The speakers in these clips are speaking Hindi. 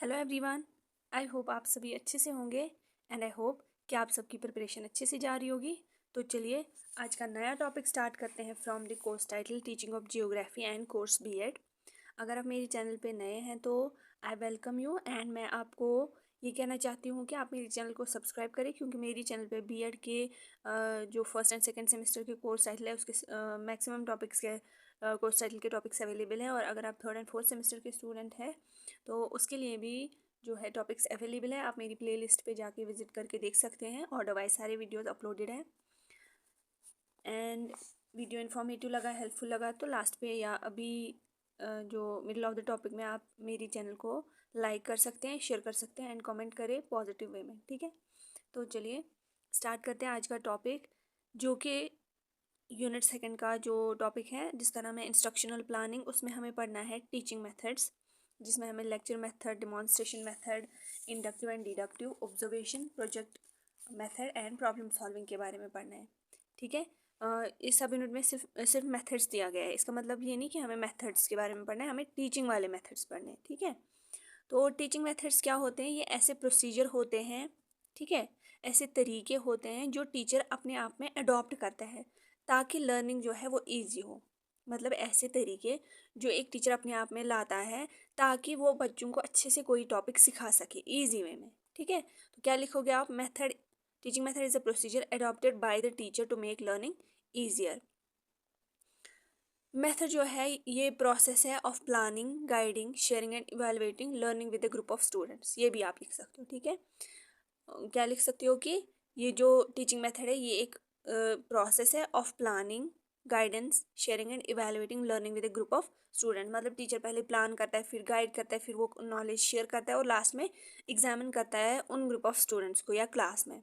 Hello everyone. आई होप आप सभी अच्छे से होंगे एंड आई होप कि आप सबकी प्रिपरेशन अच्छे से जा रही होगी। तो चलिए आज का नया टॉपिक स्टार्ट करते हैं from the course title teaching of geography and course BEd. अगर आप मेरे चैनल पे नए हैं तो आई वेलकम यू एंड मैं आपको ये कहना चाहती हूँ कि आप मेरे चैनल को सब्सक्राइब करें, क्योंकि मेरी चैनल पे बीएड के जो फर्स्ट एंड सेकंड सेमेस्टर के कोर्स टाइटल है उसके मैक्सिमम टॉपिक्स के कोर्स टाइटल के टॉपिक्स अवेलेबल हैं। और अगर आप थर्ड एंड फोर्थ सेमेस्टर के स्टूडेंट हैं तो उसके लिए भी जो है टॉपिक्स अवेलेबल है। आप मेरी प्लेलिस्ट पे जाके विजिट करके देख सकते हैं और अदरवाइज सारे वीडियोस अपलोडेड हैं। एंड वीडियो इन्फॉर्मेटिव लगा, हेल्पफुल लगा तो लास्ट पे या अभी जो मिडिल ऑफ द टॉपिक में आप मेरी चैनल को लाइक कर सकते हैं, शेयर कर सकते हैं एंड कमेंट करें पॉजिटिव वे में, ठीक है। तो चलिए स्टार्ट करते हैं आज का टॉपिक, जो कि यूनिट सेकंड का जो टॉपिक है जिसका नाम है इंस्ट्रक्शनल प्लानिंग। उसमें हमें पढ़ना है टीचिंग मेथड्स, जिसमें हमें lecture method, demonstration method, inductive and deductive, observation, project method and problem solving के बारे में पढ़ना है, ठीक है। इस सब यूनिट में सिर्फ मेथड्स दिया गया है। इसका मतलब ये नहीं कि हमें मेथड्स के बारे में पढ़ना है, हमें टीचिंग वाले मेथड्स पढ़ने हैं, ठीक है। तो टीचिंग मेथड्स क्या होते हैं? ये ऐसे प्रोसीजर होते हैं, ठीक है, ऐसे तरीके होते हैं जो टीचर अपने आप में अडॉप्ट करता है ताकि लर्निंग जो है वो ईजी हो। मतलब ऐसे तरीके जो एक टीचर अपने आप में लाता है ताकि वो बच्चों को अच्छे से कोई टॉपिक सिखा सके ईजी वे में, ठीक है। तो क्या लिखोगे आप? Method, teaching method is a procedure adopted by the teacher to make learning easier. Method जो है ये प्रोसेस है of planning, guiding, sharing and evaluating learning with a group of students. ये भी आप लिख सकते हो, ठीक है। क्या लिख सकते हो कि ये जो टीचिंग मेथड है ये एक प्रोसेस है of planning, guidance, sharing and evaluating learning with a group of student. मतलब टीचर पहले प्लान करता है, फिर गाइड करता है, फिर वो नॉलेज शेयर करता है और लास्ट में एग्जामिन करता है उन ग्रुप ऑफ स्टूडेंट्स को या क्लास में।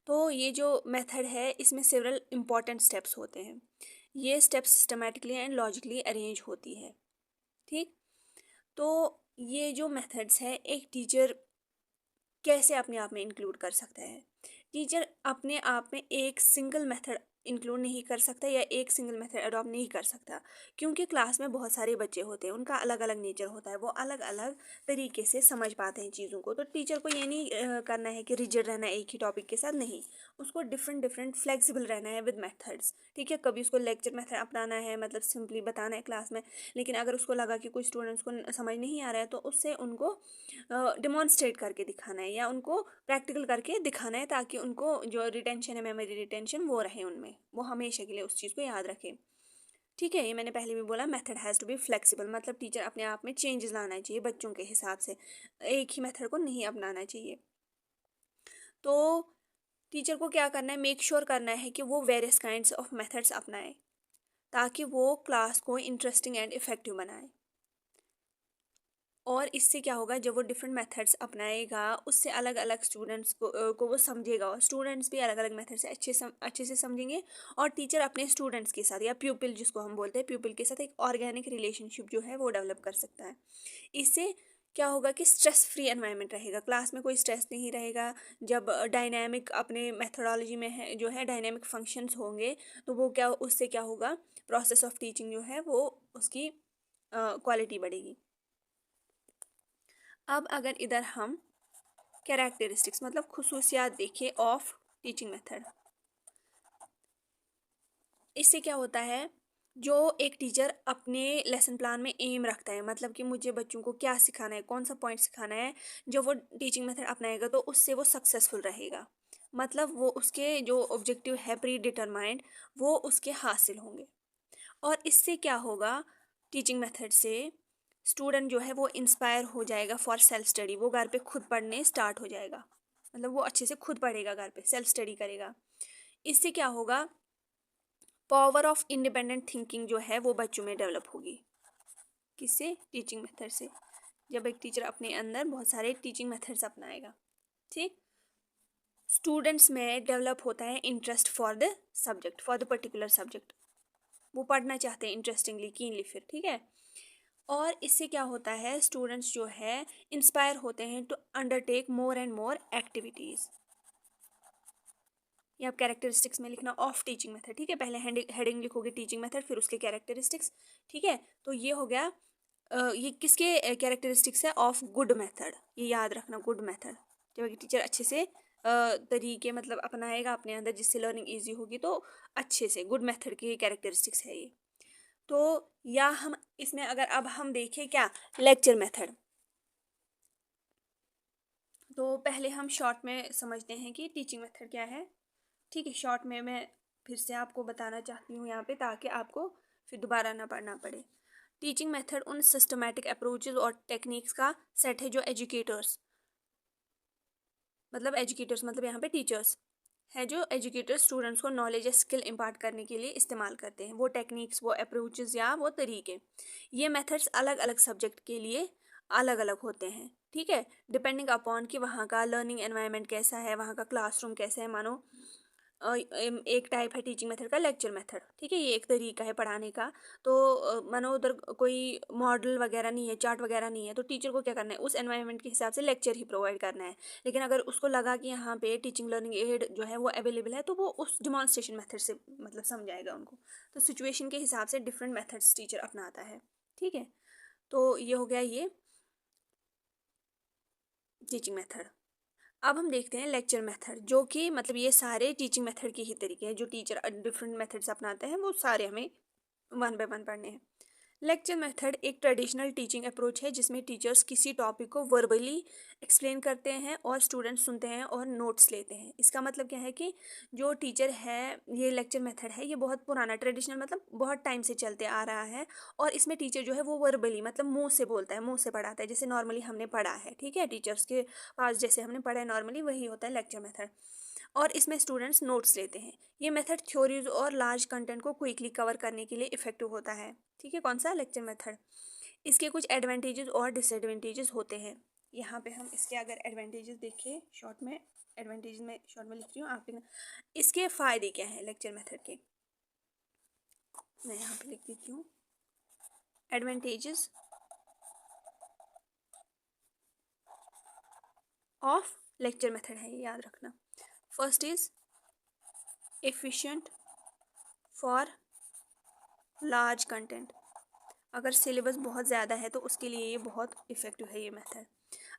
तो ये जो मेथड है इसमें सेवरल इंपॉर्टेंट स्टेप्स होते हैं। ये steps systematically and logically arrange होती है, ठीक। तो ये जो मेथड्स है एक टीचर कैसे अपने आप में इंक्लूड कर सकता है? टीचर अपने आप में एक सिंगल मेथड इंक्लूड नहीं कर सकता या एक सिंगल मेथड अडॉप्ट नहीं कर सकता, क्योंकि क्लास में बहुत सारे बच्चे होते हैं, उनका अलग अलग नेचर होता है, वो अलग अलग तरीके से समझ पाते हैं चीज़ों को। तो टीचर को ये नहीं करना है कि रिजिड रहना है एक ही टॉपिक के साथ, नहीं, उसको डिफरेंट डिफरेंट फ्लेक्सिबल रहना है विद मेथड्स, ठीक है। कभी उसको लेक्चर मेथड अपनाना है, मतलब सिंपली बताना है क्लास में, लेकिन अगर उसको लगा कि कुछ स्टूडेंट्स को समझ नहीं आ रहा है तो उससे उनको डिमॉन्स्ट्रेट करके दिखाना है या उनको प्रैक्टिकल करके दिखाना है ताकि उनको जो रिटेंशन है, मेमोरी रिटेंशन, वो रहे उनमें, वो हमेशा के लिए उस चीज़ को याद रखें, ठीक है। ये मैंने पहले भी बोला, method has to be flexible, मतलब टीचर अपने आप में चेंजेस लाना चाहिए बच्चों के हिसाब से, एक ही मेथड को नहीं अपनाना चाहिए। तो टीचर को क्या करना है? मेक श्योर करना है कि वो वेरियस काइंड्स ऑफ मेथड्स अपनाए ताकि वो क्लास को इंटरेस्टिंग एंड इफेक्टिव बनाए। और इससे क्या होगा, जब वो डिफरेंट मेथड्स अपनाएगा उससे अलग अलग स्टूडेंट्स को वो समझेगा और स्टूडेंट्स भी अलग अलग मेथड से अच्छे से समझेंगे। और टीचर अपने स्टूडेंट्स के साथ या प्यूपिल जिसको हम बोलते हैं, प्यूपिल के साथ एक ऑर्गेनिक रिलेशनशिप जो है वो डेवलप कर सकता है। इससे क्या होगा कि स्ट्रेस फ्री एनवायरनमेंट रहेगा, क्लास में कोई स्ट्रेस नहीं रहेगा। जब डायनामिक अपने मेथोडोलॉजी में है जो है डायनामिक फंक्शंस होंगे तो वो क्या, उससे क्या होगा, प्रोसेस ऑफ टीचिंग जो है वो उसकी क्वालिटी बढ़ेगी। अब अगर इधर हम कैरेक्टरिस्टिक्स मतलब खुसूसियात देखें ऑफ टीचिंग मेथड, इससे क्या होता है, जो एक टीचर अपने लेसन प्लान में एम रखता है, मतलब कि मुझे बच्चों को क्या सिखाना है, कौन सा पॉइंट सिखाना है, जो वो टीचिंग मेथड अपनाएगा तो उससे वो सक्सेसफुल रहेगा। मतलब वो उसके जो ऑब्जेक्टिव है प्री डिटरमाइंड वो उसके हासिल होंगे। और इससे क्या होगा, टीचिंग मेथड से स्टूडेंट जो है वो इंस्पायर हो जाएगा फॉर सेल्फ स्टडी, वो घर पे खुद पढ़ने स्टार्ट हो जाएगा, मतलब वो अच्छे से खुद पढ़ेगा, घर पे सेल्फ स्टडी करेगा। इससे क्या होगा, पावर ऑफ इंडिपेंडेंट थिंकिंग जो है वो बच्चों में डेवलप होगी। किससे? टीचिंग मेथड से। जब एक टीचर अपने अंदर बहुत सारे टीचिंग मेथड्स अपनाएगा, ठीक। स्टूडेंट्स में डेवलप होता है interest for the subject, for the particular subject, वो पढ़ना चाहते हैं इंटरेस्टिंगली, कीनली, फिर ठीक है। और इससे क्या होता है, स्टूडेंट्स जो है इंस्पायर होते हैं to undertake more and more activities. ये आप कैरेक्टरिस्टिक्स में लिखना ऑफ टीचिंग मेथड, ठीक है। पहले हेडिंग लिखोगे टीचिंग मेथड, फिर उसके कैरेक्टरिस्टिक्स, ठीक है। तो ये हो गया ये किसके कैरेक्टरिस्टिक्स है? Of good method. ये याद रखना, गुड मेथड। जब टीचर अच्छे से तरीके मतलब अपनाएगा अपने अंदर जिससे लर्निंग इजी होगी, तो अच्छे से गुड मेथड की कैरेक्टरिस्टिक्स है ये। तो या हम इसमें अगर अब हम देखें क्या, लेक्चर मेथड, तो पहले हम शॉर्ट में समझते हैं कि टीचिंग मेथड क्या है। ठीक है, शॉर्ट में मैं फिर से आपको बताना चाहती हूँ यहाँ पे, ताकि आपको फिर दोबारा ना पढ़ना पड़े। टीचिंग मेथड उन सिस्टमैटिक अप्रोचेज और टेक्निक्स का सेट है जो एजुकेटर्स मतलब यहाँ पे टीचर्स है, जो एजुकेटर्स स्टूडेंट्स को नॉलेज या स्किल इम्पार्ट करने के लिए इस्तेमाल करते हैं। वो टेक्निक्स, वो अप्रोचेज या वो तरीके, ये मेथड्स अलग अलग सब्जेक्ट के लिए अलग अलग होते हैं। ठीक है, डिपेंडिंग अपॉन कि वहाँ का लर्निंग एनवायरनमेंट कैसा है, वहाँ का क्लासरूम कैसा है। मानो एक टाइप है टीचिंग मेथड का लेक्चर मेथड। ठीक है, ये एक तरीका है पढ़ाने का। तो मानो उधर कोई मॉडल वगैरह नहीं है, चार्ट वगैरह नहीं है, तो टीचर को क्या करना है, उस एनवायरनमेंट के हिसाब से लेक्चर ही प्रोवाइड करना है। लेकिन अगर उसको लगा कि यहाँ पे टीचिंग लर्निंग एड जो है वो अवेलेबल है, तो वो उस डिमॉन्स्ट्रेशन मेथड से मतलब समझाएगा उनको। तो सिचुएशन के हिसाब से डिफरेंट मेथड्स टीचर अपनाता है। ठीक है, तो ये हो गया ये टीचिंग मेथड। अब हम देखते हैं लेक्चर मेथड, जो कि मतलब ये सारे टीचिंग मेथड के ही तरीके हैं। जो टीचर डिफरेंट मेथड्स अपनाते हैं वो सारे हमें वन बाय वन पढ़ने हैं। लेक्चर मेथड एक ट्रेडिशनल टीचिंग अप्रोच है जिसमें टीचर्स किसी टॉपिक को वर्बली एक्सप्लेन करते हैं और स्टूडेंट्स सुनते हैं और नोट्स लेते हैं। इसका मतलब क्या है कि जो टीचर है, ये लेक्चर मेथड है, ये बहुत पुराना ट्रेडिशनल मतलब बहुत टाइम से चलते आ रहा है। और इसमें टीचर जो है वो वर्बली मतलब मुंह से बोलता है, मुंह से पढ़ाता है, जैसे नॉर्मली हमने पढ़ा है। ठीक है, टीचर्स के पास जैसे हमने पढ़ा है नॉर्मली, वही होता है लेक्चर मेथड। और इसमें स्टूडेंट्स नोट्स लेते हैं। ये मेथड थ्योरीज और लार्ज कंटेंट को क्विकली कवर करने के लिए इफेक्टिव होता है। ठीक है, कौन सा? Lecture method. इसके कुछ एडवांटेजेस और डिसएडवांटेजेस होते हैं। यहाँ पे हम इसके अगर एडवांटेजेस देखें शॉर्ट में, एडवांटेजेस में शॉर्ट में लिख रही हूँ, आप लिखना। इसके फ़ायदे क्या हैं लेक्चर मेथड के, मैं यहाँ पे लिख देती हूँ। एडवांटेजेस ऑफ लेक्चर मेथड है, ये याद रखना। First is efficient for large content. अगर सिलेबस बहुत ज़्यादा है तो उसके लिए ये बहुत इफ़ेक्टिव है ये मेथड।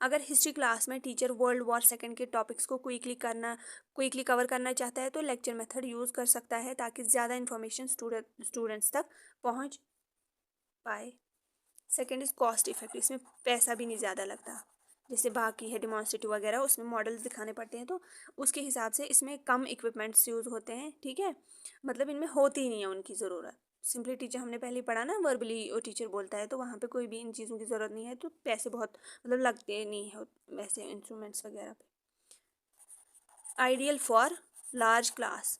अगर हिस्ट्री क्लास में टीचर वर्ल्ड वॉर सेकेंड के टॉपिक्स को क्विकली कवर करना चाहता है तो लेक्चर मेथड यूज़ कर सकता है, ताकि ज़्यादा इन्फॉर्मेशन स्टूडेंट्स तक पहुंच पाए। Second is cost effective. इसमें पैसा भी नहीं ज़्यादा लगता, जैसे बाकी है डिमॉन्स्ट्रेटिव वगैरह, उसमें मॉडल्स दिखाने पड़ते हैं, तो उसके हिसाब से इसमें कम इक्विपमेंट्स यूज़ होते हैं। ठीक है, मतलब इनमें होती ही नहीं है उनकी ज़रूरत। सिंपली टीचर, हमने पहले पढ़ा ना, वर्बली वो टीचर बोलता है, तो वहाँ पे कोई भी इन चीज़ों की ज़रूरत नहीं है, तो पैसे बहुत मतलब लगते नहीं है वैसे इंस्ट्रूमेंट्स वगैरह पे। आइडियल फॉर लार्ज क्लास,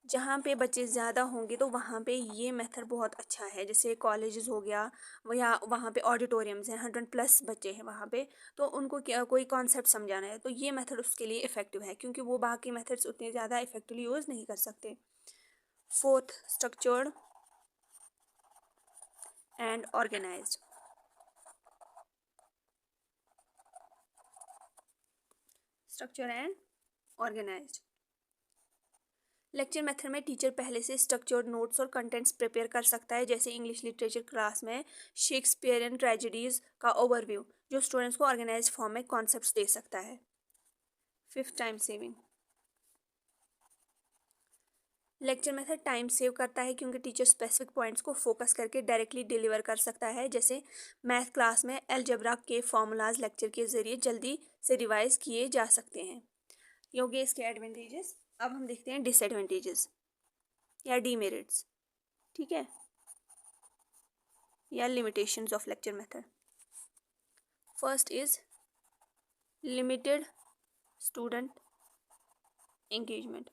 जहाँ पे बच्चे ज़्यादा होंगे तो वहाँ पे ये मेथड बहुत अच्छा है। जैसे कॉलेजेस हो गया, या वहाँ पे ऑडिटोरियम्स हैं, 100+ बच्चे हैं वहाँ पे, तो उनको क्या कोई कॉन्सेप्ट समझाना है, तो ये मेथड उसके लिए इफ़ेक्टिव है, क्योंकि वो बाकी मेथड्स उतने ज़्यादा इफेक्टिवली यूज़ नहीं कर सकते। Fourth, structured and organised. Structure and organised. Lecture method में टीचर पहले से स्ट्रक्चर्ड नोट्स और कंटेंट्स प्रिपेयर कर सकता है, जैसे इंग्लिश लिटरेचर क्लास में शेक्सपियरियन ट्रेजेडीज का ओवरव्यू, जो स्टूडेंट्स को ऑर्गेनाइज फॉर्म में कॉन्सेप्ट्स दे सकता है। Fifth, time saving. Lecture method time save करता है, क्योंकि टीचर स्पेसिफिक पॉइंट्स को फोकस करके डायरेक्टली डिलीवर कर सकता है। जैसे मैथ क्लास में अलजेब्रा के फॉर्मूलाज लेक्चर के जरिए जल्दी से रिवाइज किए जा सकते हैं। ये हो गए इसके एडवांटेजेस। अब हम देखते हैं डिसएडवांटेजेस या डीमेरिट्स। ठीक है, या limitations of lecture method. First is limited student engagement.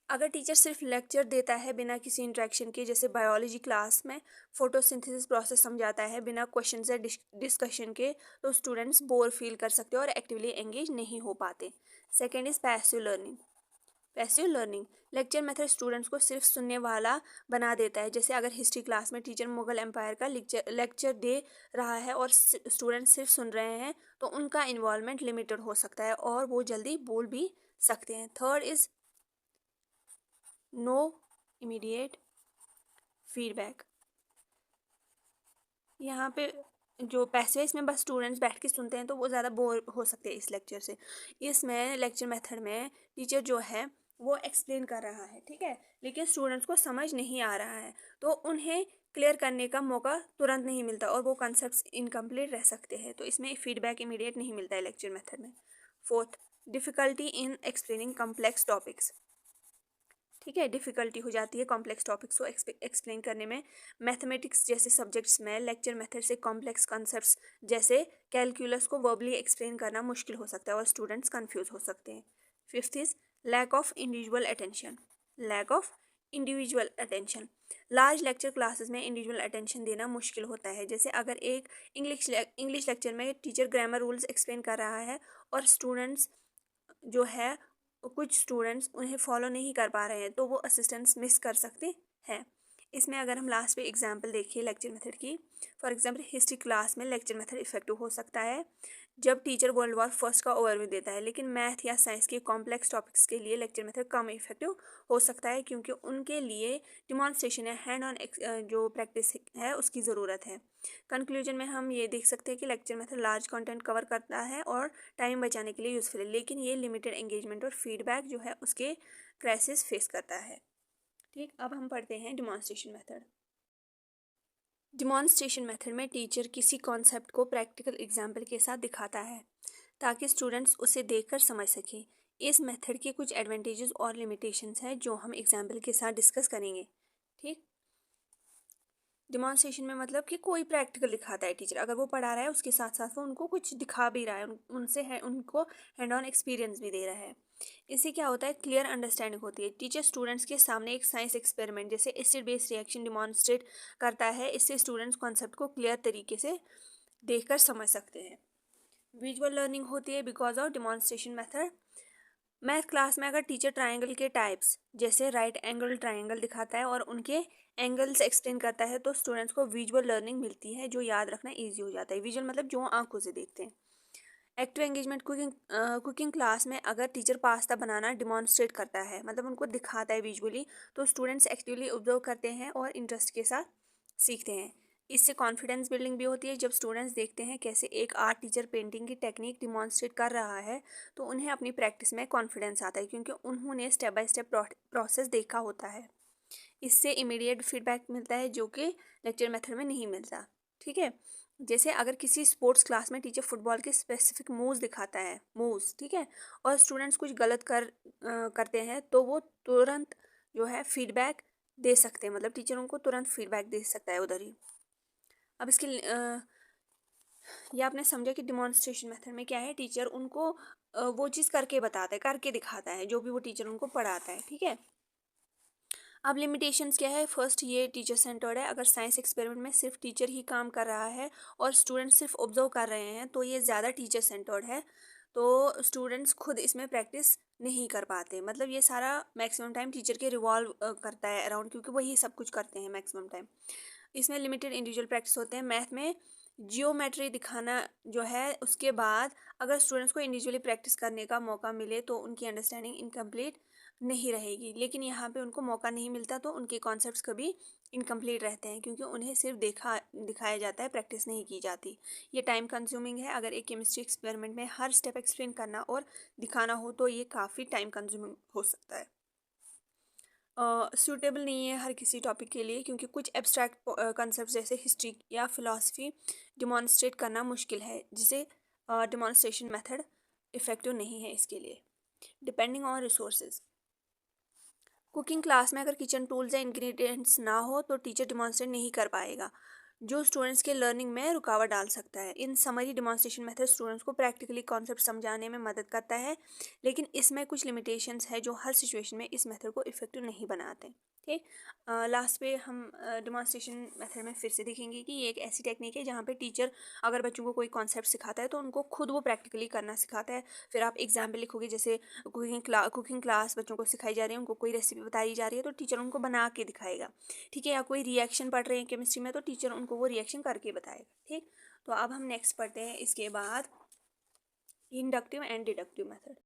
अगर टीचर सिर्फ लेक्चर देता है बिना किसी इंटरेक्शन के, जैसे बायोलॉजी क्लास में फोटोसिंथेसिस प्रोसेस समझाता है बिना क्वेश्चन या डिस्कशन के, तो स्टूडेंट्स बोर फील कर सकते हैं और एक्टिवली एंगेज नहीं हो पाते। Second is passive learning. Passive learning, lecture method students को सिर्फ सुनने वाला बना देता है। जैसे अगर हिस्ट्री क्लास में टीचर मुगल एम्पायर का लेक्चर दे रहा है और स्टूडेंट्स सिर्फ सुन रहे हैं, तो उनका इन्वॉल्वमेंट लिमिटेड हो सकता है और वो जल्दी बोल भी सकते हैं। Third is no immediate feedback. यहाँ पे जो पैसे इसमें बस स्टूडेंट्स बैठ के सुनते हैं तो वो ज़्यादा बोर हो सकते हैं इस लेक्चर से। इसमें लेक्चर मेथड में टीचर जो है वो एक्सप्लेन कर रहा है, ठीक है, लेकिन स्टूडेंट्स को समझ नहीं आ रहा है तो उन्हें क्लियर करने का मौका तुरंत नहीं मिलता और वो कॉन्सेप्ट्स इनकम्प्लीट रह सकते हैं। तो इसमें फीडबैक इमीडिएट नहीं मिलता है लेक्चर मेथड में। Fourth, difficulty in explaining complex topics. ठीक है, डिफ़िकल्टी हो जाती है कॉम्प्लेक्स टॉपिक्स को एक्सप्लेन करने में। मैथमेटिक्स जैसे सब्जेक्ट्स में लेक्चर मेथड से कॉम्प्लेक्स कॉन्सेप्ट्स जैसे कैलकुलस को वर्बली एक्सप्लेन करना मुश्किल हो सकता है और स्टूडेंट्स कंफ्यूज हो सकते हैं। Fifth is lack of individual attention. Lack of individual attention. Large lecture classes में इंडिविजुअल अटेंशन देना मुश्किल होता है। जैसे अगर एक इंग्लिश लेक्चर में टीचर ग्रामर रूल्स एक्सप्लेन कर रहा है और स्टूडेंट्स जो है कुछ स्टूडेंट्स उन्हें फॉलो नहीं कर पा रहे हैं तो वो असिस्टेंस मिस कर सकते हैं। इसमें अगर हम लास्ट पे एग्जांपल देखिए लेक्चर मेथड की, फॉर एग्जांपल हिस्ट्री क्लास में लेक्चर मेथड इफेक्टिव हो सकता है जब टीचर वर्ल्ड वॉर फर्स्ट का ओवरव्यू देता है, लेकिन मैथ या साइंस के कॉम्प्लेक्स टॉपिक्स के लिए लेक्चर मेथड कम इफेक्टिव हो सकता है क्योंकि उनके लिए डिमॉन्स्ट्रेशन या हैंड ऑन जो प्रैक्टिस है उसकी ज़रूरत है। कंक्लूजन में हम ये देख सकते हैं कि lecture method large content cover करता है और टाइम बचाने के लिए यूज़फुल है, लेकिन ये लिमिटेड एंगेजमेंट और फीडबैक जो है उसके क्राइसिस फेस करता है। ठीक, अब हम पढ़ते हैं डिमॉन्स्ट्रेशन मेथड। डिमॉन्स्ट्रेशन मेथड में टीचर किसी कॉन्सेप्ट को प्रैक्टिकल एग्जाम्पल के साथ दिखाता है ताकि स्टूडेंट्स उसे देखकर समझ सकें। इस मेथड के कुछ एडवांटेजेस और लिमिटेशंस हैं जो हम एग्जाम्पल के साथ डिस्कस करेंगे। ठीक, डिमॉन्स्ट्रेशन में मतलब कि कोई प्रैक्टिकल दिखाता है टीचर, अगर वो पढ़ा रहा है उसके साथ साथ वो उनको कुछ दिखा भी रहा है, उनसे है उनको हैंड ऑन एक्सपीरियंस भी दे रहा है। इससे क्या होता है, क्लियर अंडरस्टैंडिंग होती है। टीचर स्टूडेंट्स के सामने एक साइंस एक्सपेरिमेंट जैसे एसिड बेस रिएक्शन डिमॉन्स्ट्रेट करता है। इससे स्टूडेंट्स कॉन्सेप्ट को क्लियर तरीके से देखकर समझ सकते हैं। विजुअल लर्निंग होती है because of demonstration method. Math class में अगर टीचर ट्राइंगल के टाइप्स जैसे राइट एंगल ट्राइंगल दिखाता है और उनके एंगल्स एक्सप्लेन करता है तो स्टूडेंट्स को विजुअल लर्निंग मिलती है जो याद रखना इजी हो जाता है। विजुअल मतलब जो आंखों से देखते हैं। एक्टिव एंगेजमेंट कुकिंग क्लास में अगर टीचर पास्ता बनाना डिमॉन्स्ट्रेट करता है मतलब उनको दिखाता है विजुअली तो स्टूडेंट्स एक्टिवली ऑब्जर्व करते हैं और इंटरेस्ट के साथ सीखते हैं। इससे कॉन्फिडेंस बिल्डिंग भी होती है। जब स्टूडेंट्स देखते हैं कैसे एक आर्ट टीचर पेंटिंग की टेक्निक डिमॉन्स्ट्रेट कर रहा है तो उन्हें अपनी प्रैक्टिस में कॉन्फिडेंस आता है क्योंकि उन्होंने स्टेप बाय स्टेप प्रोसेस देखा होता है। इससे इमीडिएट फीडबैक मिलता है जो कि लेक्चर मेथड में नहीं मिलता। ठीक है, जैसे अगर किसी स्पोर्ट्स क्लास में टीचर फुटबॉल के स्पेसिफिक मूव्स दिखाता है, मूव्स, ठीक है, और स्टूडेंट्स कुछ गलत करते हैं तो वो तुरंत जो है फीडबैक दे सकते हैं, मतलब टीचर उनको तुरंत फीडबैक दे सकता है उधर ही। अब इसके ये आपने समझा कि डिमॉन्स्ट्रेशन मेथड में क्या है, टीचर उनको वो चीज़ करके बताता है, करके दिखाता है जो भी वो टीचर उनको पढ़ाता है। ठीक है, अब लिमिटेशंस क्या है। फर्स्ट, ये टीचर सेंटर्ड है। अगर साइंस एक्सपेरिमेंट में सिर्फ टीचर ही काम कर रहा है और स्टूडेंट्स सिर्फ ऑब्जर्व कर रहे हैं तो ये ज़्यादा टीचर सेंटर्ड है, तो स्टूडेंट्स खुद इसमें प्रैक्टिस नहीं कर पाते। मतलब ये सारा मैक्सिमम टाइम टीचर के रिवॉल्व करता है अराउंड, क्योंकि वही सब कुछ करते हैं मैक्सिमम टाइम। इसमें लिमिटेड इंडिविजुअल प्रैक्टिस होते हैं। मैथ में जियोमेट्री दिखाना जो है उसके बाद अगर स्टूडेंट्स को इंडिविजुअली प्रैक्टिस करने का मौका मिले तो उनकी अंडरस्टैंडिंग इनकम्प्लीट नहीं रहेगी, लेकिन यहाँ पे उनको मौका नहीं मिलता तो उनके कॉन्सेप्ट्स कभी इनकम्प्लीट रहते हैं क्योंकि उन्हें सिर्फ दिखाया जाता है, प्रैक्टिस नहीं की जाती। ये टाइम कंज्यूमिंग है। अगर एक केमिस्ट्री एक्सपेरिमेंट में हर स्टेप एक्सप्लेन करना और दिखाना हो तो ये काफ़ी टाइम कंज्यूमिंग हो सकता है। सूटेबल नहीं है हर किसी टॉपिक के लिए क्योंकि कुछ एब्स्ट्रैक्ट कंसेप्ट जैसे हिस्ट्री या फिलॉसफी डिमॉन्स्ट्रेट करना मुश्किल है, जिसे डिमॉन्स्ट्रेशन मेथड इफ़ेक्टिव नहीं है इसके लिए। Depending on resources. Cooking class में अगर किचन टूल्स या इंग्रेडिएंट्स ना हो तो टीचर डिमॉन्स्ट्रेट नहीं कर पाएगा, जो स्टूडेंट्स के लर्निंग में रुकावट डाल सकता है। इन समरी डिमॉन्स्ट्रेशन मेथड स्टूडेंट्स को प्रैक्टिकली कॉन्सेप्ट समझाने में मदद करता है, लेकिन इसमें कुछ लिमिटेशंस है जो हर सिचुएशन में इस मेथड को इफेक्टिव नहीं बनाते। ठीक, लास्ट पे हम डिमॉन्स्ट्रेशन मेथड में फिर से देखेंगे कि ये एक ऐसी टेक्निक है जहाँ पे टीचर अगर बच्चों को कोई कॉन्सेप्ट सिखाता है तो उनको खुद वो प्रैक्टिकली करना सिखाता है। फिर आप एग्जाम्पल लिखोगे, जैसे कुकिंग क्लास बच्चों को सिखाई जा रही है, उनको कोई रेसिपी बताई जा रही है तो टीचर उनको बना के दिखाएगा। ठीक है, या कोई रिएक्शन पढ़ रहे हैं केमिस्ट्री में तो टीचर उनको वो रिएक्शन करके बताएगा। ठीक, तो अब हम नेक्स्ट पढ़ते हैं इसके बाद इंडक्टिव एंड डिडक्टिव मेथड।